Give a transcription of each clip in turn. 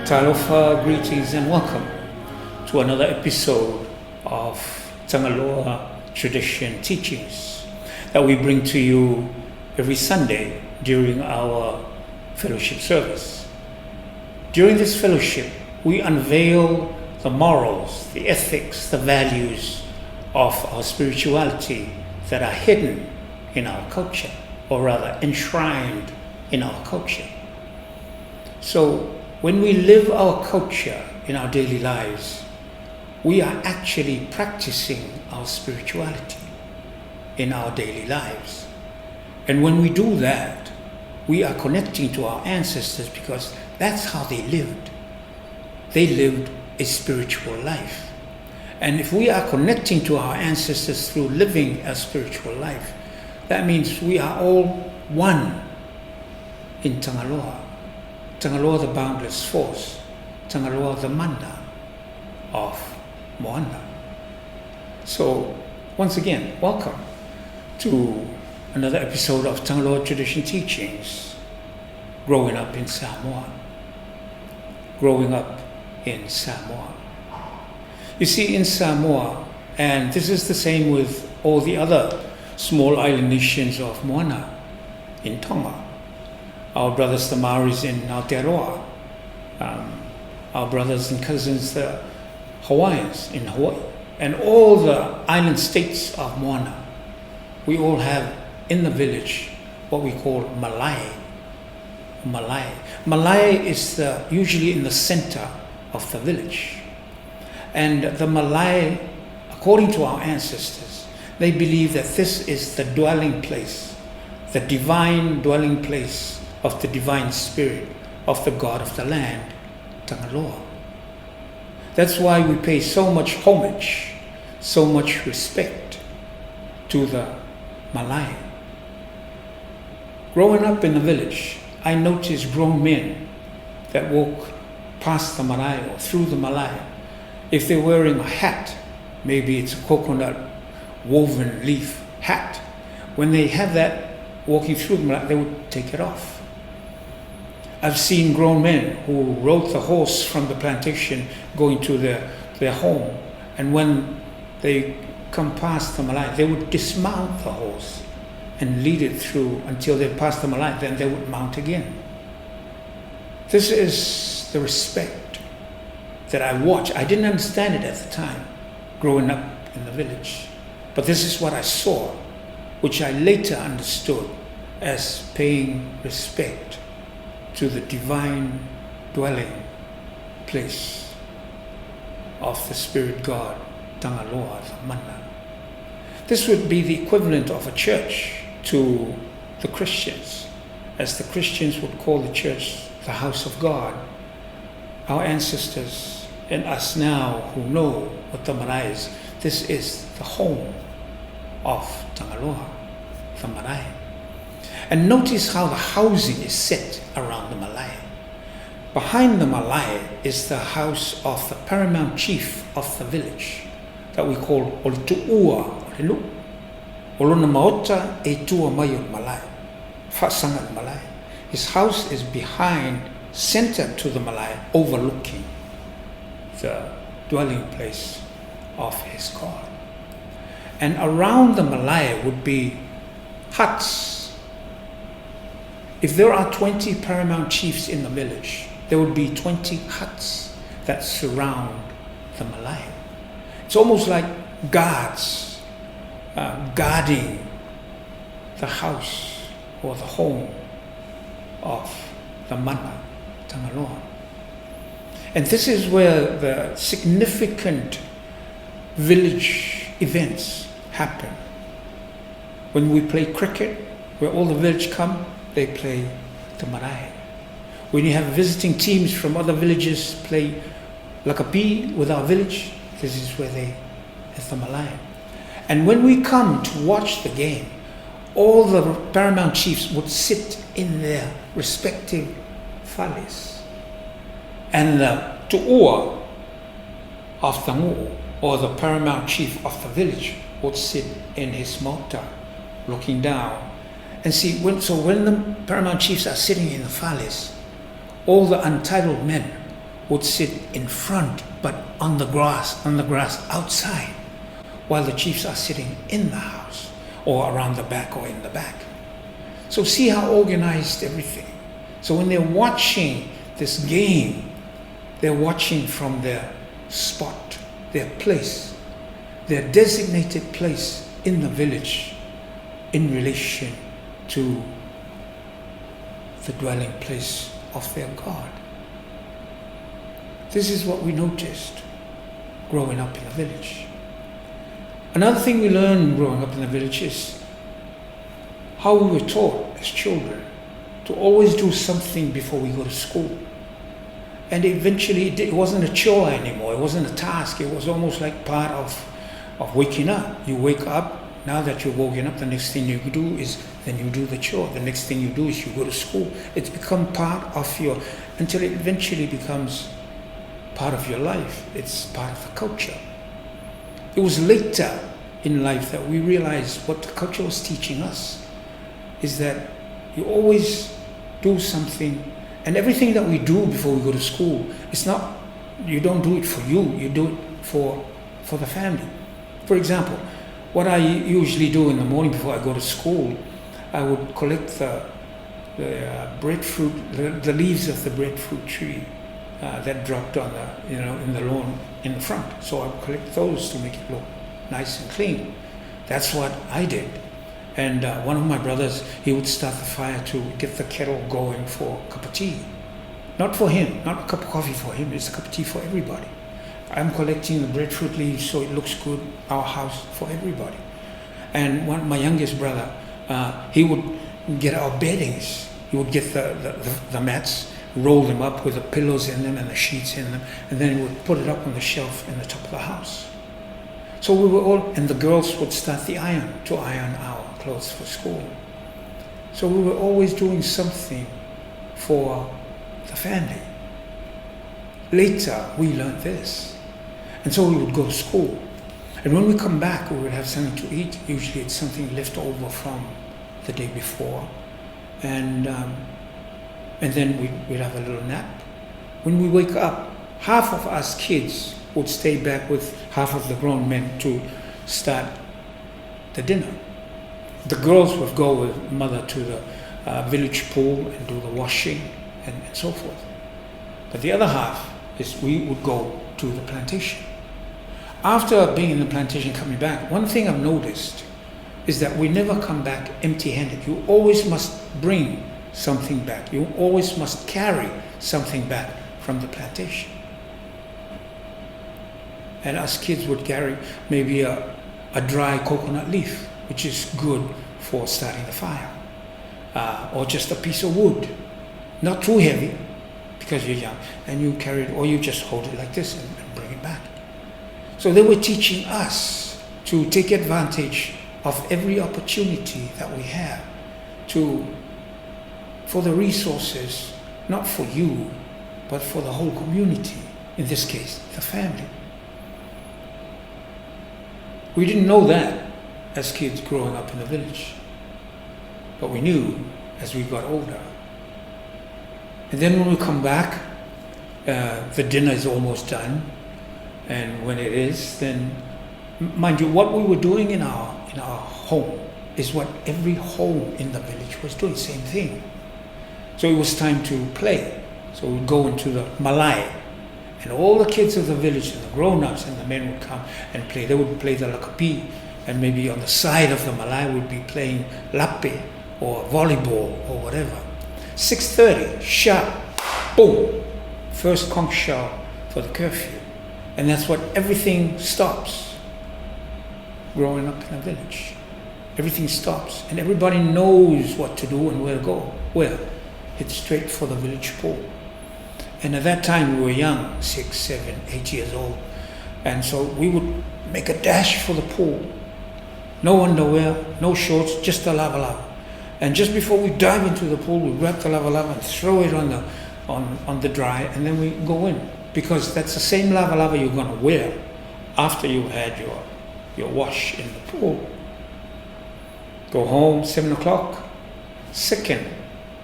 Talofa, greetings and welcome to another episode of Tagaloa Tradition teachings that we bring to you every Sunday during our fellowship service. During this fellowship, we unveil the morals, the ethics, the values of our spirituality that are hidden in our culture, or rather enshrined in our culture. So when we live our culture in our daily lives, we are actually practicing our spirituality in our daily lives. And when we do that, we are connecting to our ancestors because that's how they lived. They lived a spiritual life. And if we are connecting to our ancestors through living a spiritual life, that means we are all one in Tagaloa. Tagaloa, the boundless force. Tagaloa, the mana of Moana. So, once again, welcome to another episode of Tagaloa Tradition teachings, growing up in Samoa. Growing up in Samoa. You see, in Samoa, and this is the same with all the other small island nations of Moana, in Tonga, our brothers the Maoris in Aotearoa, our brothers and cousins the Hawaiians in Hawaii, and all the island states of Moana, we all have in the village what we call Malay. Malay is usually in the center of the village. And the Malay, according to our ancestors, they believe that this is the dwelling place, the divine dwelling place of the divine spirit of the God of the land, Tagaloa. That's why we pay so much homage, so much respect to the Malay. Growing up in the village, I noticed grown men that walk past the Malay or through the Malay. If they're wearing a hat, maybe it's a coconut woven leaf hat, when they have that walking through the Malay, they would take it off. I've seen grown men who rode the horse from the plantation going to their home, and when they come past the Malay, they would dismount the horse and lead it through until they passed the Malay, then they would mount again. This is the respect that I watched. I didn't understand it at the time, growing up in the village, but this is what I saw, which I later understood as paying respect to the divine dwelling place of the spirit God, Tagaloa, the mana. This would be the equivalent of a church to the Christians, as the Christians would call the church the house of God. Our ancestors and us now who know what the marae is, this is the home of Tagaloa, the marae. And notice how the housing is set around the Malay. Behind the Malay is the house of the paramount chief of the village that we call Olitu'ua, Olinu. Olona Maota e tua mayo Malay, Fasangan Malay. His house is behind, centered to the Malay, overlooking the dwelling place of his God. And around the Malay would be huts. If there are 20 paramount chiefs in the village, there would be 20 huts that surround the Malay. It's almost like guards guarding the house or the home of the mana, Tagaloa. And this is where the significant village events happen. When we play cricket, where all the village come, they play the marae. When you have visiting teams from other villages play lakapi with our village, this is where they have the Malay. And when we come to watch the game, all the paramount chiefs would sit in their respective falis. And the tu'ua of the ngu, or the paramount chief of the village, would sit in his mota, looking down. And see, when the paramount chiefs are sitting in the falis, all the untitled men would sit in front, but on the grass outside, while the chiefs are sitting in the house, or around the back or in the back. So see how organized everything. So when they're watching this game, they're watching from their spot, their place, their designated place in the village in relation to the dwelling place of their God. This is what we noticed growing up in the village. Another thing we learned growing up in the village is how we were taught as children to always do something before we go to school. And eventually it wasn't a chore anymore, it wasn't a task, it was almost like part of waking up. You wake up, now that you're woken up, the next thing you do is then you do the chore. The next thing you do is you go to school. It's become part of your, until it eventually becomes part of your life. It's part of the culture. It was later in life that we realized what the culture was teaching us is that you always do something, and everything that we do before we go to school, it's not, you don't do it for you do it for the family. For example, what I usually do in the morning before I go to school, I would collect the breadfruit, the leaves of the breadfruit tree that dropped on the, in the lawn in the front. So I would collect those to make it look nice and clean. That's what I did. And one of my brothers, he would start the fire to get the kettle going for a cup of tea. Not for him, not a cup of coffee for him, it's a cup of tea for everybody. I'm collecting the breadfruit leaves so it looks good, our house, for everybody. And my youngest brother, he would get our beddings. He would get the mats, roll them up with the pillows in them and the sheets in them, and then he would put it up on the shelf in the top of the house. So we were all, and the girls would start the iron to iron our clothes for school. So we were always doing something for the family. Later, we learned this. And so we would go to school. And when we come back, we would have something to eat. Usually it's something left over from the day before. And then we'd have a little nap. When we wake up, half of us kids would stay back with half of the grown men to start the dinner. The girls would go with mother to the village pool and do the washing and so forth. But the other half is we would go to the plantation. After being in the plantation, coming back, one thing I've noticed is that we never come back empty-handed. You always must bring something back. You always must carry something back from the plantation. And us kids would carry maybe a dry coconut leaf, which is good for starting the fire, or just a piece of wood, not too heavy because you're young, and you carry it, or you just hold it like this and bring it back. So they were teaching us to take advantage of every opportunity that we have for the resources, not for you, but for the whole community, in this case, the family. We didn't know that as kids growing up in the village, but we knew as we got older. And then when we come back, the dinner is almost done, and when it is, then, mind you, what we were doing in our home is what every home in the village was doing, same thing. So it was time to play. So we'd go into the Malay, and all the kids of the village and the grown-ups and the men would come and play. They would play the lakapi, and maybe on the side of the Malay would be playing lape or volleyball or whatever. 6:30, sharp, boom, first conch shell for the curfew. And that's what everything stops growing up in a village. Everything stops, and everybody knows what to do and where to go. Where? It's straight for the village pool. And at that time we were young, 6, 7, 8 years old. And so we would make a dash for the pool. No underwear, no shorts, just the lava. And just before we dive into the pool, we grab the lava and throw it on the dry, and then we go in. Because that's the same lava you're going to wear after you had your wash in the pool. Go home, 7 o'clock, second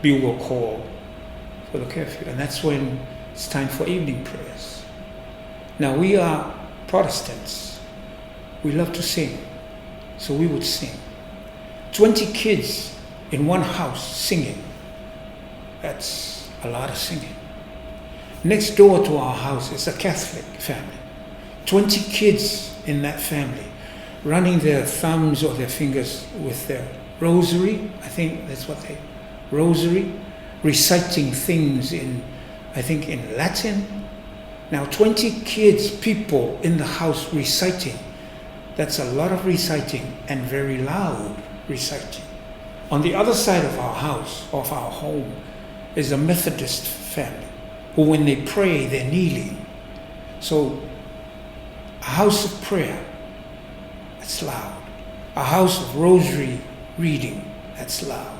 bugle call for the curfew. And that's when it's time for evening prayers. Now we are Protestants. We love to sing. So we would sing. 20 kids in one house singing. That's a lot of singing. Next door to our house is a Catholic family. 20 kids in that family running their thumbs or their fingers with their rosary. I think that's what they, rosary, reciting things in Latin. Now 20 kids, people in the house reciting. That's a lot of reciting and very loud reciting. On the other side of our house, of our home, is a Methodist family who when they pray, they're kneeling. So a house of prayer, that's loud. A house of rosary reading, that's loud.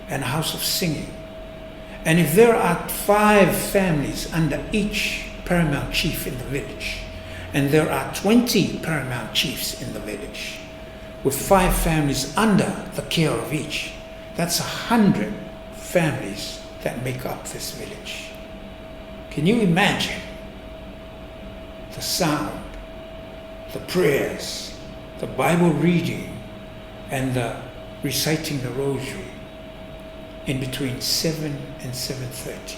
And a house of singing. And if there are 5 families under each paramount chief in the village, and there are 20 paramount chiefs in the village, with 5 families under the care of each, that's 100 families that make up this village. Can you imagine the sound, the prayers, the Bible reading, and the reciting the rosary in between 7 and 7:30?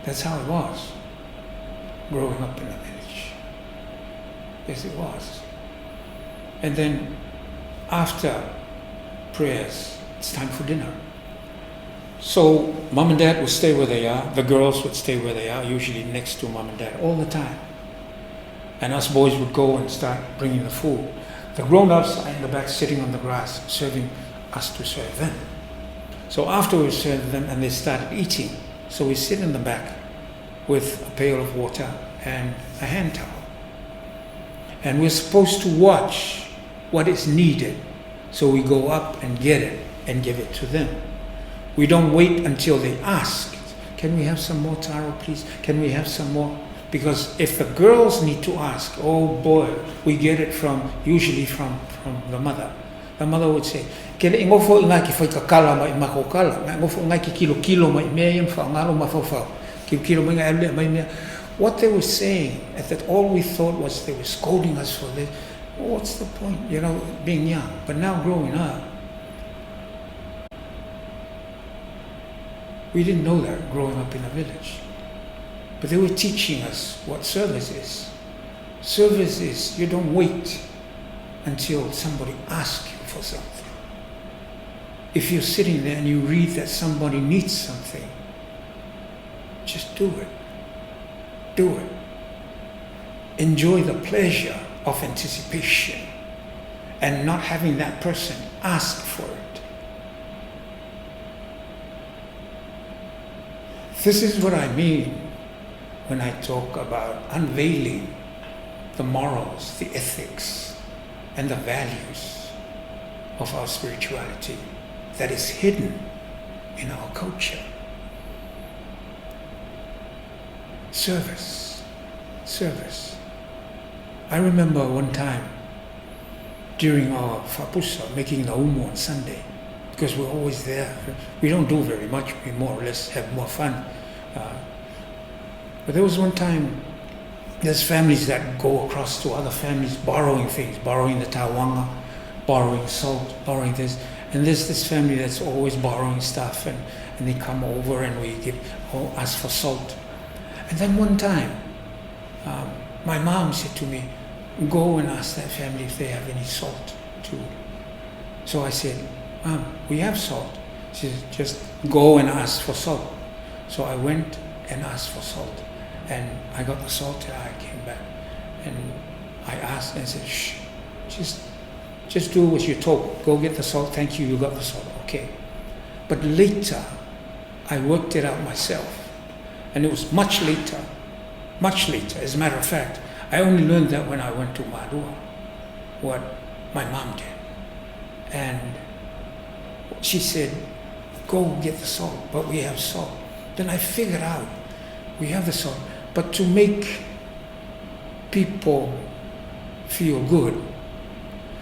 That's how it was growing up in the village. Yes, it was. And then after prayers, it's time for dinner. So mom and dad would stay where they are. The girls would stay where they are, usually next to mom and dad all the time. And us boys would go and start bringing the food. The grown-ups are in the back sitting on the grass, serving us to serve them. So after we served them and they started eating, so we sit in the back with a pail of water and a hand towel. And we're supposed to watch what is needed. So we go up and get it and give it to them. We don't wait until they ask, can we have some more taro, please? Can we have some more? Because if the girls need to ask, oh boy, we get it usually from the mother. The mother would say, "Kele ingofo ingai ki foi kakala mai makokala, mai ngofo ingai ki kilo mai meyem fa ngalo mafofo. Kilo mai ngai mai me." What they were saying, at that all we thought was they were scolding us for this. Oh, what's the point? You know, being young. But now growing up, we didn't know that growing up in a village. But they were teaching us what service is. Service is you don't wait until somebody asks you for something. If you're sitting there and you read that somebody needs something, just do it. Do it. Enjoy the pleasure of anticipation and not having that person ask for it. This is what I mean when I talk about unveiling the morals, the ethics, and the values of our spirituality that is hidden in our culture. Service. I remember one time during our fapusa, making the umu on Sunday, because we're always there. We don't do very much, we more or less have more fun. But there was one time, there's families that go across to other families borrowing things, borrowing the tawanga, borrowing salt, borrowing this. And there's this family that's always borrowing stuff, and they come over and we ask for salt. And then one time, my mom said to me, go and ask that family if they have any salt too. So I said, Mom, we have salt. She said, just go and ask for salt. So I went and asked for salt. And I got the salt and I came back. And I asked and said, shh, just do what you're told. Go get the salt. Thank you, you got the salt. Okay. But later, I worked it out myself. And it was much later. As a matter of fact, I only learned that when I went to Madua, what my mom did. And she said, go get the salt, but we have salt. Then I figured out, we have the salt, but to make people feel good,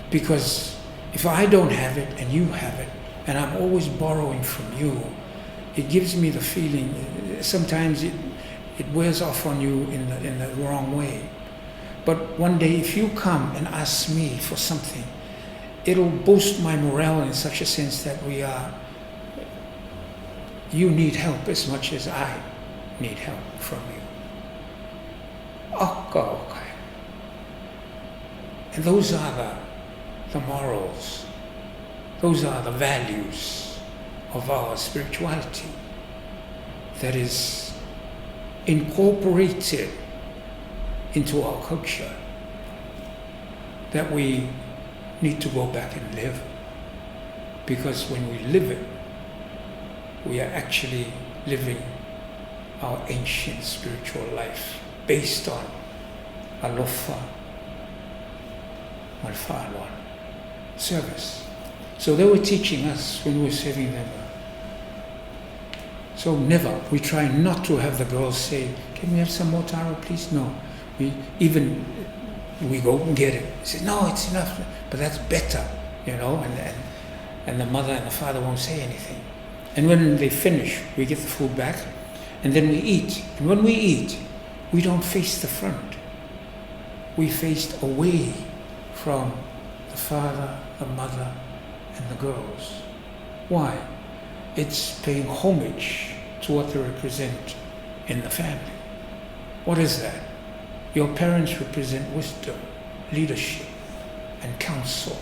because if I don't have it and you have it, and I'm always borrowing from you, it gives me the feeling, sometimes it wears off on you in the wrong way. But one day if you come and ask me for something, it'll boost my morale in such a sense that you need help as much as I need help from you. Okay. And those are the morals, those are the values of our spirituality that is incorporated into our culture, that we need to go back and live. Because when we live it, we are actually living our ancient spiritual life based on alofa, malfa'alon, service. So they were teaching us when we were serving them. So never, we try not to have the girls say, can we have some more taro, please? No. We go and get it. We say, no, it's enough. But that's better, and the mother and the father won't say anything. And when they finish, we get the food back, and then we eat. And when we eat, we don't face the front. We face away from the father, the mother, and the girls. Why? It's paying homage to what they represent in the family. What is that? Your parents represent wisdom, leadership, and counsel.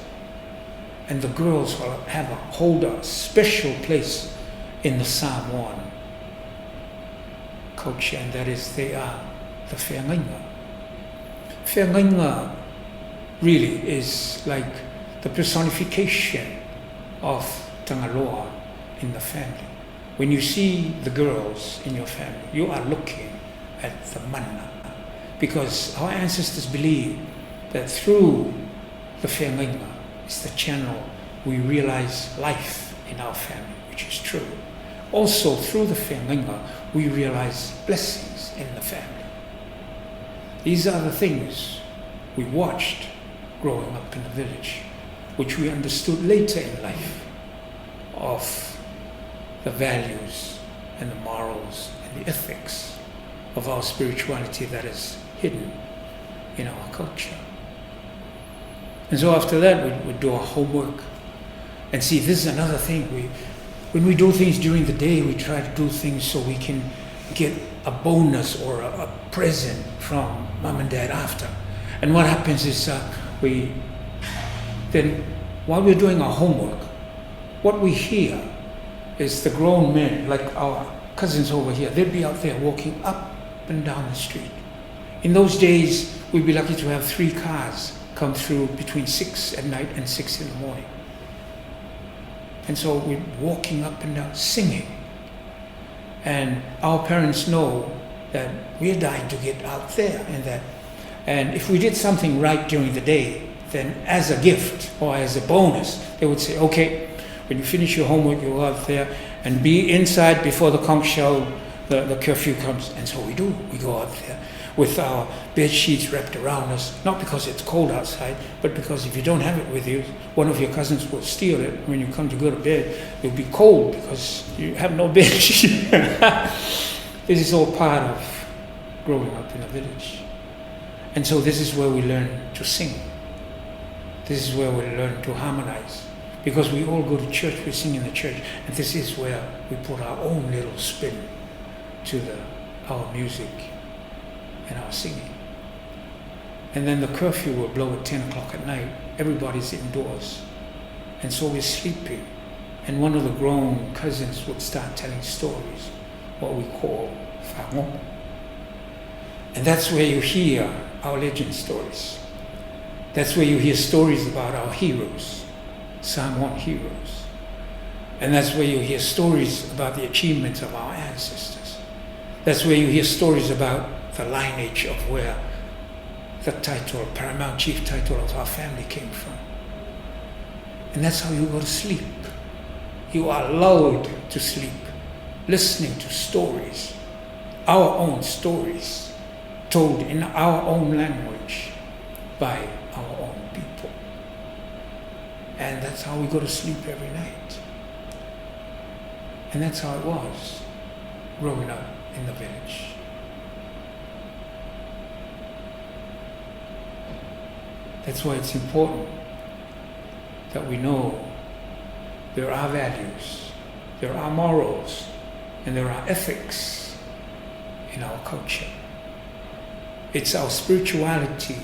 And the girls will hold a special place in the Samoan culture, and that is they are the Finga. Finga really is like the personification of Tagaloa in the family. When you see the girls in your family, you are looking at the mana. Because our ancestors believe that through the Finga is the channel we realize life in our family, which is true. Also through the Finga we realize blessings in the family. These are the things we watched growing up in the village, which we understood later in life, of the values and the morals and the ethics of our spirituality that is hidden in our culture. And so after that we do our homework. And see, this is another thing. When we do things during the day, we try to do things so we can get a bonus or a present from mom and dad after. And what happens is then while we're doing our homework, what we hear is the grown men, like our cousins over here, they'd be out there walking up and down the street. In those days, we'd be lucky to have 3 cars come through between 6 at night and 6 in the morning. And so we're walking up and down, singing. And our parents know that we're dying to get out there and if we did something right during the day, then as a gift or as a bonus, they would say, okay, when you finish your homework, you go out there and be inside before the conch shell, the curfew comes. And so we do. We go out there with our bed sheets wrapped around us, not because it's cold outside, but because if you don't have it with you, one of your cousins will steal it. When you come to go to bed, you'll be cold because you have no bed sheet. This is all part of growing up in a village. And so this is where we learn to sing. This is where we learn to harmonize. Because we all go to church, we sing in the church, and this is where we put our own little spin to our music and our singing. And then the curfew will blow at 10 o'clock at night. Everybody's indoors. And so we're sleeping. And one of the grown cousins would start telling stories, what we call whango. And that's where you hear our legend stories. That's where you hear stories about our heroes, Samoan heroes. And that's where you hear stories about the achievements of our ancestors. That's where you hear stories about the lineage of where the title, paramount chief title of our family came from. And that's how you go to sleep. You are lulled to sleep, listening to stories, our own stories, told in our own language by our own people. And that's how we go to sleep every night. And that's how it was growing up in the village. That's why it's important that we know there are values, there are morals, and there are ethics in our culture. It's our spirituality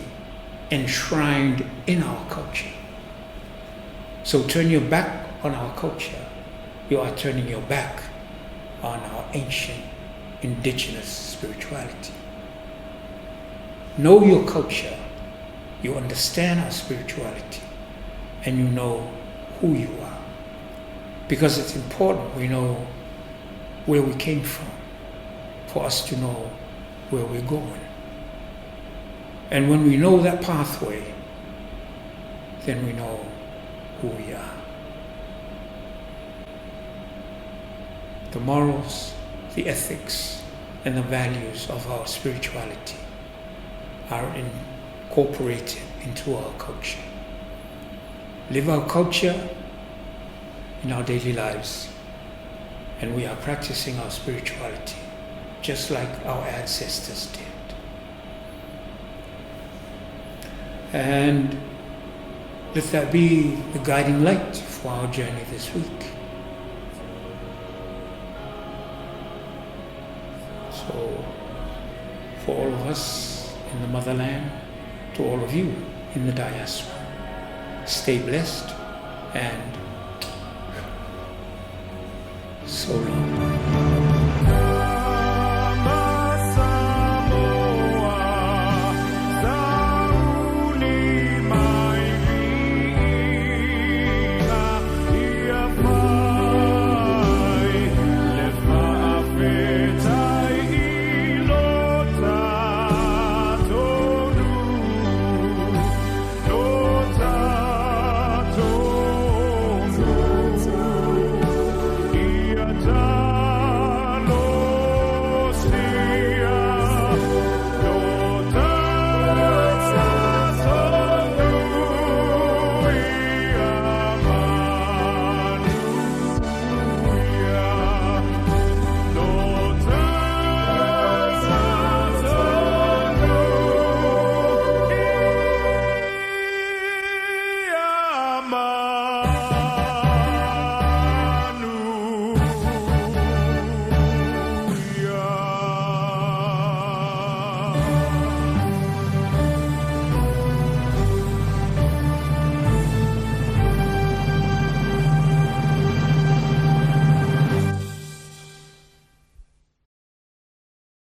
enshrined in our culture. So turn your back on our culture, you are turning your back on our ancient indigenous spirituality. Know your culture, you understand our spirituality, and you know who you are. Because it's important we know where we came from, for us to know where we're going. And when we know that pathway, then we know who we are. The morals, the ethics, and the values of our spirituality are incorporated into our culture. Live our culture in our daily lives, and we are practicing our spirituality just like our ancestors did. And let that be the guiding light for our journey this week. So, for all of us in the motherland, to all of you in the diaspora, stay blessed and so long.